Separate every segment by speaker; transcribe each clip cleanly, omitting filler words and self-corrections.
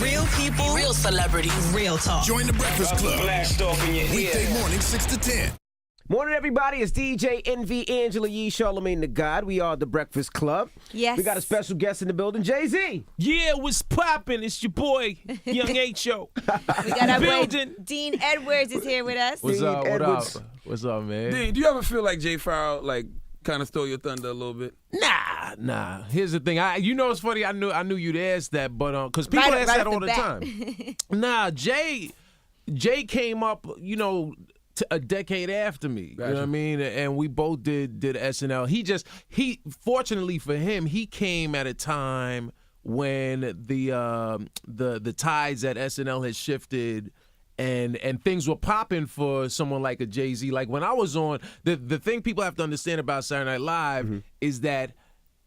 Speaker 1: Real people, real celebrities, real talk.
Speaker 2: Join the Breakfast Club.
Speaker 3: Blast off in your ear.
Speaker 2: Weekday morning, 6 to 10.
Speaker 4: Morning, everybody. It's DJ Envy, Angela Yee, Charlamagne the God. We are the Breakfast Club.
Speaker 5: Yes.
Speaker 4: We got a special guest in the building, Jay-Z.
Speaker 6: Yeah, what's poppin'? It's your boy, Young H.O.
Speaker 5: We got our boy
Speaker 6: Building.
Speaker 5: Dean Edwards is here with us.
Speaker 4: What's up? What up?
Speaker 6: What's up, man?
Speaker 7: Dean, do you ever feel like Jay Farrell kind of stole your thunder a little bit?
Speaker 6: Nah. Here's the thing. You know, it's funny. I knew you'd ask that, but because people ask that all the time. Nah, Jay came up, a decade after me.
Speaker 7: Gotcha.
Speaker 6: You know what I mean? And we both did SNL. He fortunately for him, he came at a time when the tides at SNL had shifted. And things were popping for someone like a Jay-Z. Like when I was on, the thing people have to understand about Saturday Night Live is that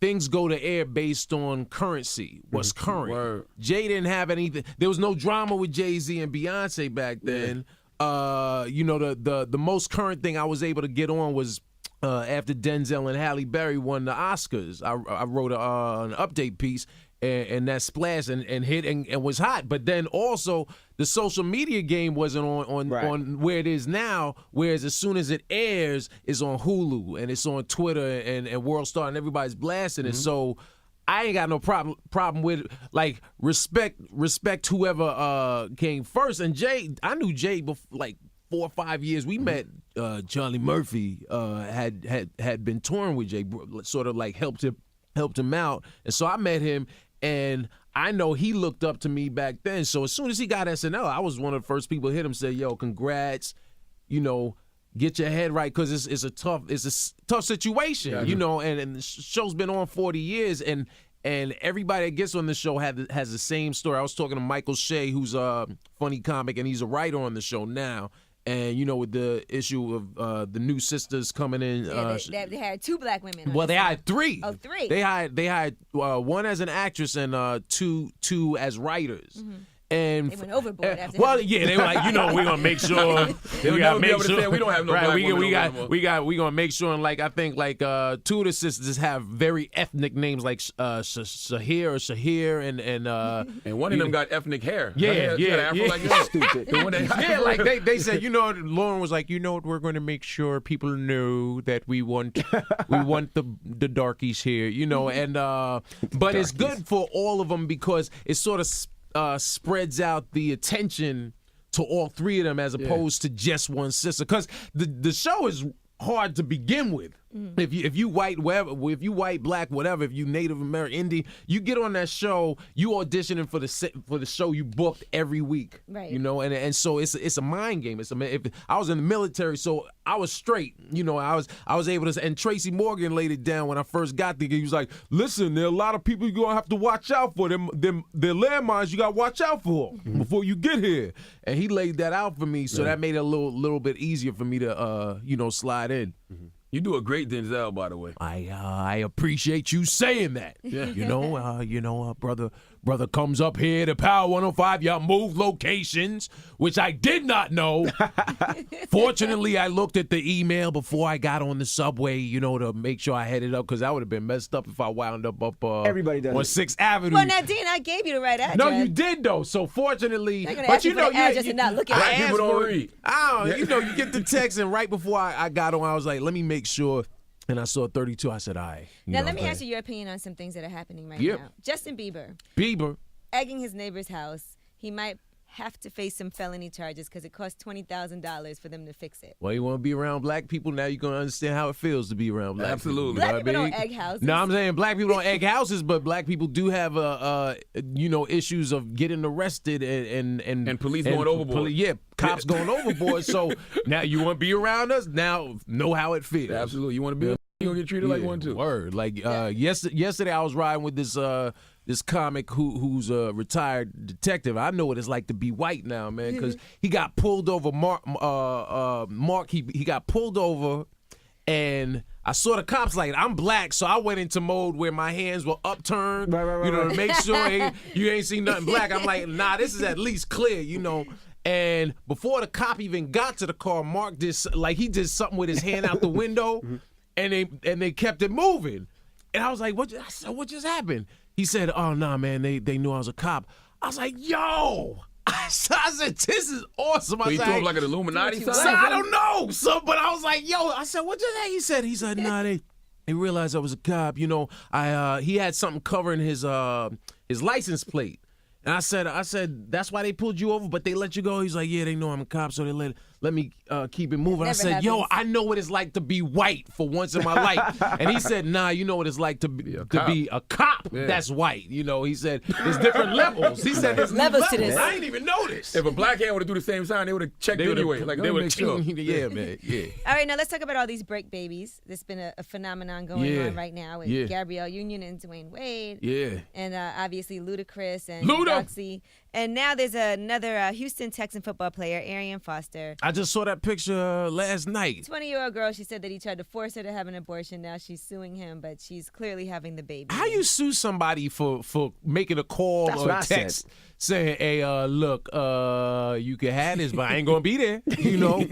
Speaker 6: things go to air based on currency, what's current.
Speaker 7: Word.
Speaker 6: Jay didn't have anything. There was no drama with Jay-Z and Beyonce back then. The most current thing I was able to get on was after Denzel and Halle Berry won the Oscars. I wrote an update piece. And that splashed and hit and was hot. But then also the social media game wasn't on where it is now, whereas as soon as it airs, it's on Hulu and it's on Twitter and World Star and everybody's blasting it. So I ain't got no problem with respect whoever came first. And Jay, I knew Jay before, 4 or 5 years. We met Charlie Murphy had been touring with Jay, sort of like helped him out. And so I met him. And I know he looked up to me back then. So as soon as he got SNL, I was one of the first people to hit him, say, yo, congrats, get your head right, because it's a tough situation, and the show's been on 40 years, and everybody that gets on the show has the same story. I was talking to Michael Shea, who's a funny comic, and he's a writer on the show now. And, with the issue of the new sisters coming in.
Speaker 5: They had 2 black women on.
Speaker 6: Well, they hired 3.
Speaker 5: Oh, 3.
Speaker 6: They hired one as an actress and two as writers.
Speaker 5: Mm-hmm.
Speaker 6: And
Speaker 5: they went overboard after
Speaker 6: well,
Speaker 5: that.
Speaker 6: yeah, they were like, we're gonna make sure
Speaker 7: They'll never be able to say we don't have no black women over
Speaker 6: we gonna make sure. And I think 2 of the sisters have very ethnic names like Shahir or Shahir
Speaker 7: and one of them got ethnic hair.
Speaker 6: Yeah.
Speaker 7: Stupid.
Speaker 6: They said, Lauren was like, what, we're going to make sure people know that we want the darkies here, and but it's good for all of them because it sort of spreads out the attention to all 3 of them as opposed to just one sister, because the show is hard to begin with. If you white, whatever, if you white, black, whatever, if you Native American, Indian, you get on that show, you auditioning for the show you booked every week,
Speaker 5: right?
Speaker 6: And so it's a mind game. If I was in the military, so I was straight. I was able to. And Tracy Morgan laid it down when I first got there. He was like, "Listen, there are a lot of people you're gonna have to watch out for. Them landmines you gotta watch out for before you get here." And he laid that out for me, so that made it a little bit easier for me to slide in.
Speaker 7: You do a great Denzel, by the way.
Speaker 6: I appreciate you saying that. Yeah. Brother comes up here to Power 105. Y'all move locations, which I did not know. Fortunately, I looked at the email before I got on the subway, to make sure I headed up, because I would have been messed up if I wound up
Speaker 4: Everybody does
Speaker 6: on
Speaker 4: it.
Speaker 6: 6th Avenue.
Speaker 5: Well, Nadine, I gave you the right address.
Speaker 6: No, you did though. So fortunately,
Speaker 5: they're gonna ask you for the address and not look at
Speaker 7: Black
Speaker 5: it.
Speaker 7: people don't read.
Speaker 6: You get the text, and right before I got on, I was like, let me make sure. And I saw 32. I said, all right.
Speaker 5: Now, let me ask you your opinion on some things that are happening right now. Justin Bieber. Egging his neighbor's house. He might have to face some felony charges because it costs $20,000 for them to fix it.
Speaker 6: Well, you want to be around black people, now you're going to understand how it feels to be around black
Speaker 7: Absolutely.
Speaker 6: people.
Speaker 5: Black people don't egg houses.
Speaker 6: No, I'm saying black people don't egg houses, but black people do have issues of getting arrested and
Speaker 7: police going overboard.
Speaker 6: Cops going overboard. So now you want to be around us, now know how it feels.
Speaker 7: Absolutely. You want to be you're going to get treated like one too.
Speaker 6: Word. Yesterday I was riding with this comic who's a retired detective. I know what it's like to be white now, man, because he got pulled over. Mark, he got pulled over, and I saw the cops like, I'm black, so I went into mode where my hands were upturned, to make sure you ain't seen nothing black. I'm like, nah, this is at least clear, And before the cop even got to the car, Mark did something with his hand out the window, and they kept it moving. And I was like, what just happened? He said, oh, nah, man, they knew I was a cop. I was like, yo. I said, this is awesome.
Speaker 7: So
Speaker 6: I
Speaker 7: you
Speaker 6: said,
Speaker 7: threw him like an Illuminati sign?
Speaker 6: so I don't know. So, but I was like, yo. I said, what did that? He said, nah, they realized I was a cop. You know, he had something covering his license plate. And I said, that's why they pulled you over, but they let you go. He's like, yeah, they know I'm a cop, so they let me keep it moving. I said, yo, I know what it's like to be white for once in my life. And he said, nah, you know what it's like to be a cop that's white. You know, he said, there's different levels. He said, there's
Speaker 5: levels to this.
Speaker 6: I didn't even know this.
Speaker 7: If a black hand would have do the same sign, they would have checked anyway. Like,
Speaker 6: they would
Speaker 7: make sure.
Speaker 6: Yeah, man, yeah.
Speaker 5: All right, now let's talk about all these break babies. There's been a phenomenon going on right now with Gabrielle Union and Dwayne Wade.
Speaker 6: Yeah.
Speaker 5: And obviously Ludacris and Roxy. And now there's another Houston Texan football player, Arian Foster.
Speaker 6: I just saw that picture last night.
Speaker 5: 20-year-old girl, she said that he tried to force her to have an abortion. Now she's suing him, but she's clearly having the baby.
Speaker 6: How you sue somebody for making a call or a text saying, hey, look, you can have this, but I ain't gonna be there, you know?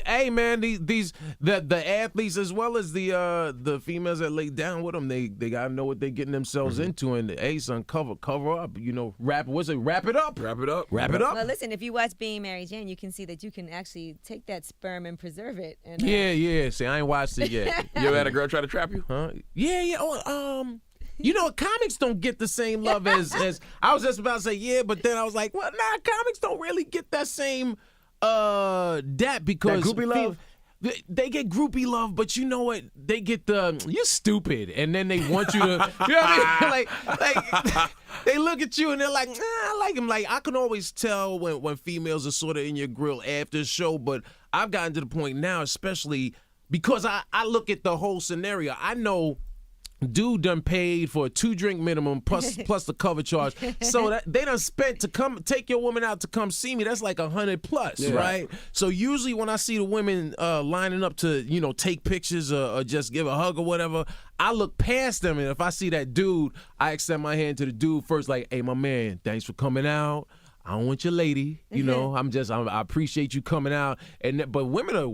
Speaker 6: Hey, man, the athletes as well as the females that lay down with them, they gotta know what they're getting themselves into. And hey, son, cover up, you know, wrap it up.
Speaker 7: Wrap it up.
Speaker 6: Wrap it up.
Speaker 5: Well, listen, if you watch Being Mary Jane, you can see that you can actually take that sperm and preserve it. And,
Speaker 6: yeah. See, I ain't watched it yet.
Speaker 7: You ever had a girl try to trap you?
Speaker 6: Huh? Yeah. You know, comics don't get the same love as I was just about to say, but then I was like, well, nah, comics don't really get that same that because
Speaker 4: that groupie love.
Speaker 6: They get groupie love, but you know what? They get the you're stupid, and then they want you to. You know what I mean? Like they look at you and they're like, I like him. Like I can always tell when females are sort of in your grill after the show, but I've gotten to the point now, especially because I look at the whole scenario. I know. Dude done paid for a 2-drink minimum plus the cover charge. So that they done spent to come take your woman out to come see me. That's like $100+, right? So usually when I see the women lining up to, you know, take pictures or just give a hug or whatever, I look past them, and if I see that dude, I extend my hand to the dude first, like, hey, my man, thanks for coming out. I don't want your lady, you know. I appreciate you coming out. But women are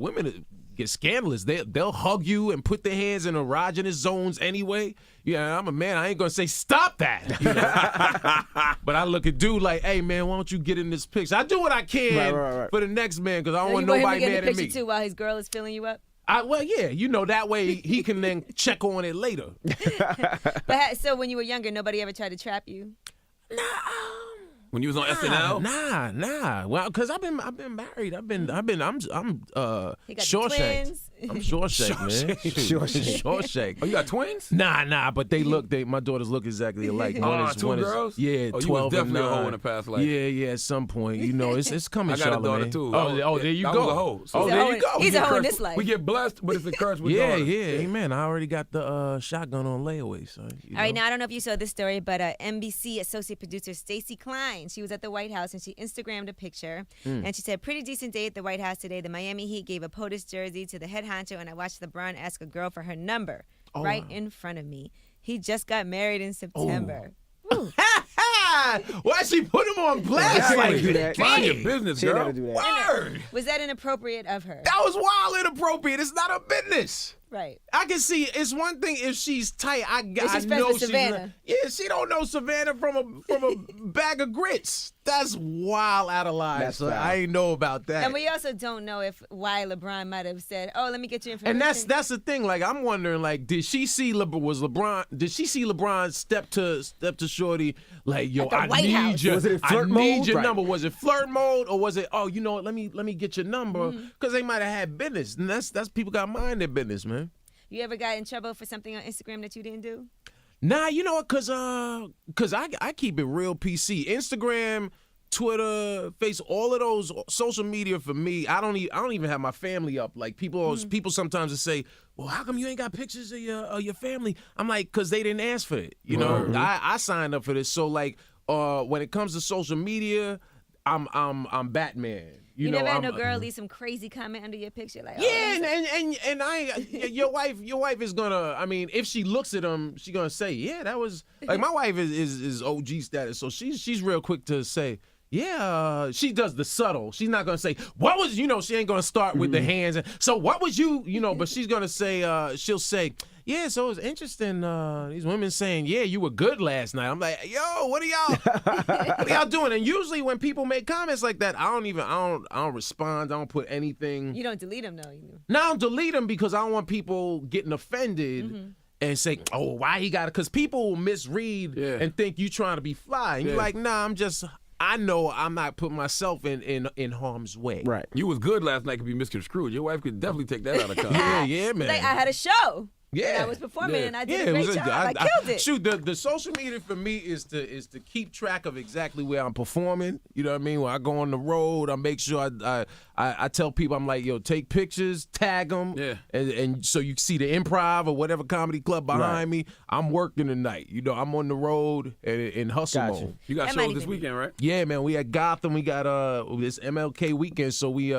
Speaker 6: get scandalous. They'll hug you and put their hands in erogenous zones anyway. Yeah, I'm a man. I ain't gonna say stop that. You know? But I look at dude like, hey man, why don't you get in this picture? I do what I can for the next man because I don't want nobody mad at me.
Speaker 5: Too while his girl is filling you up.
Speaker 6: Well, yeah, you know that way he can then check on it later.
Speaker 5: But so when you were younger, nobody ever tried to trap you?
Speaker 6: Nah.
Speaker 7: When you was on SNL?
Speaker 6: Nah. Well, because I've been married. I'm
Speaker 5: Shawshank.
Speaker 6: I'm Shawshank, man. Shawshank.
Speaker 7: Oh, you got twins?
Speaker 6: Nah. But my daughters look exactly alike.
Speaker 7: Two girls?
Speaker 6: Yeah, 12
Speaker 7: you was definitely
Speaker 6: and 9.
Speaker 7: a hoe in the past life.
Speaker 6: Yeah. At some point, you know, it's coming.
Speaker 7: I got a daughter too.
Speaker 6: Oh, there you go.
Speaker 7: I was a hoe.
Speaker 6: So there you go.
Speaker 5: He's a hoe in this life.
Speaker 7: We get blessed, but it's a curse with daughters.
Speaker 6: Yeah. Amen. I already got the shotgun on layaway. So.
Speaker 5: All right, now I don't know if you saw this story, but NBC associate producer Stacey Klein, she was at the White House and she Instagrammed a picture, and she said, "Pretty decent day at the White House today. The Miami Heat gave a POTUS jersey to the head honcho, and I watched LeBron ask a girl for her number in front of me. He just got married in September."
Speaker 6: Why she put him on blast like that?
Speaker 7: Mind your business, girl.
Speaker 6: Word.
Speaker 5: Was that inappropriate of her?
Speaker 6: That was wild inappropriate. It's not her business.
Speaker 5: Right.
Speaker 6: I can see it's one thing if she's tight. I
Speaker 5: she's
Speaker 6: know
Speaker 5: she's Savannah.
Speaker 6: She don't know Savannah from a bag of grits. That's wild out of line. So I ain't know about that.
Speaker 5: And we also don't know why LeBron might have said, "Oh, let me get you information."
Speaker 6: And that's the thing. Like I'm wondering, like, did she see LeBron step to Shorty like, yo, I need your,
Speaker 4: was it
Speaker 6: I
Speaker 4: flirt
Speaker 6: need
Speaker 4: mode?
Speaker 6: your
Speaker 4: Right.
Speaker 6: number. Was it flirt mode or was it? Oh, you know what? Let me get your number because they might have had business. And that's people got mind their business, man.
Speaker 5: You ever got in trouble for something on Instagram that you didn't do?
Speaker 6: Nah, you know what? Cause I keep it real PC. Instagram, Twitter, Facebook, all of those social media for me. I don't even have my family up. Like people sometimes will say, "Well, how come you ain't got pictures of your family?" I'm like, "Cause they didn't ask for it." You know, I signed up for this. So like, when it comes to social media, I'm Batman.
Speaker 5: You never had no girl leave some crazy comment under your picture, like,
Speaker 6: and your wife is gonna. I mean, if she looks at him, she gonna say, yeah, that was like my wife is OG status, so she's real quick to say, yeah. She does the subtle. She's not gonna say what was, she ain't gonna start with the hands. So what was you, but she's gonna say, she'll say, Yeah, so it's interesting. These women saying, "Yeah, you were good last night." I'm like, "Yo, what are y'all doing?" And usually when people make comments like that, I don't respond. I don't put anything.
Speaker 5: You don't delete them though.
Speaker 6: No, I don't delete them because I don't want people getting offended and say, "Oh, why he got it?" Because people will misread and think you trying to be fly. And you're like, "Nah, I know I'm not putting myself in harm's way."
Speaker 4: Right.
Speaker 7: You was good last night could be misconstrued. Your wife could definitely take that out of context.
Speaker 6: Yeah, man.
Speaker 5: Like I had a show.
Speaker 6: Yeah.
Speaker 5: And I was performing and I did
Speaker 6: Yeah,
Speaker 5: a great
Speaker 6: it was
Speaker 5: job. I killed it.
Speaker 6: Shoot, the social media for me is to keep track of exactly where I'm performing. You know what I mean? When I go on the road, I make sure I tell people, I'm like, yo, take pictures, tag them, and so you see the Improv or whatever comedy club behind me. I'm working tonight. You know, I'm on the road in hustle mode.
Speaker 7: You got shows this weekend, right?
Speaker 6: Yeah, man. We at Gotham. We got this MLK weekend, so we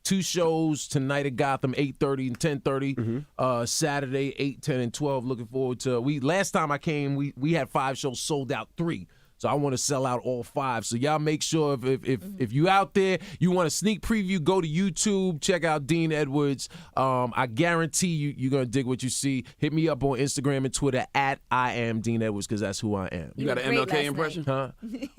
Speaker 6: 2 shows tonight at Gotham, 8:30 and 10:30. Saturday, 8, 10, and 12. Looking forward to. Last time I came, we had 5 shows, sold out 3. So I want to sell out all 5. So y'all make sure if you out there, you want a sneak preview, go to YouTube, check out Dean Edwards. I guarantee you're going to dig what you see. Hit me up on Instagram and Twitter at I am Dean Edwards because that's who I am.
Speaker 7: You got an MLK impression?
Speaker 6: Huh?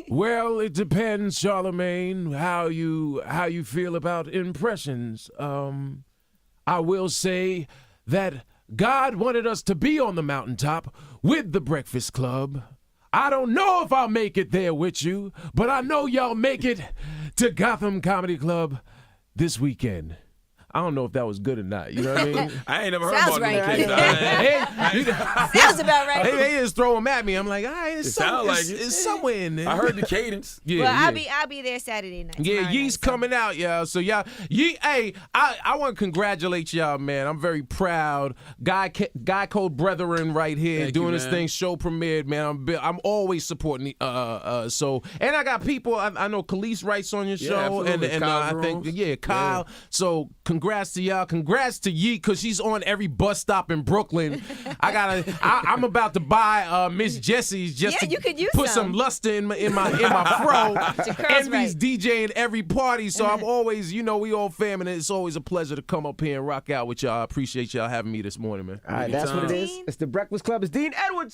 Speaker 6: Well, it depends, Charlemagne, how you feel about impressions. I will say that God wanted us to be on the mountaintop with the Breakfast Club. I don't know if I'll make it there with you, but I know y'all make it to Gotham Comedy Club this weekend. I don't know if that was good or not. You know what I mean?
Speaker 7: I ain't never heard
Speaker 5: Sounds
Speaker 7: about
Speaker 5: right. Sounds about right.
Speaker 6: They just throw them at me. I'm like, all right, it's somewhere in there.
Speaker 7: I heard the cadence.
Speaker 6: Yeah,
Speaker 5: Well, I'll be there Saturday night.
Speaker 6: Yeah,
Speaker 5: tomorrow
Speaker 6: Yee's
Speaker 5: night, so.
Speaker 6: coming out, y'all. So y'all, I want to congratulate y'all, man. I'm very proud. Guy Code Brethren right here
Speaker 7: Thank
Speaker 6: doing
Speaker 7: you,
Speaker 6: this
Speaker 7: man.
Speaker 6: thing, show premiered, man. I'm always supporting so, and I got people. I know Khalees writes on your show,
Speaker 7: absolutely.
Speaker 6: and
Speaker 7: Kyle
Speaker 6: I think
Speaker 7: Rose.
Speaker 6: Kyle. So congrats to y'all. Congrats to Yee because she's on every bus stop in Brooklyn. I'm about to buy Miss Jessie's just
Speaker 5: Yeah,
Speaker 6: to
Speaker 5: you could use
Speaker 6: put
Speaker 5: some.
Speaker 6: some luster in my fro.
Speaker 5: curls
Speaker 6: Envy's
Speaker 5: right.
Speaker 6: DJing every party, so I'm always, we all fam, and it's always a pleasure to come up here and rock out with y'all. I appreciate y'all having me this morning, man.
Speaker 4: All right, that's what it is. It's the Breakfast Club. It's Dean Edwards.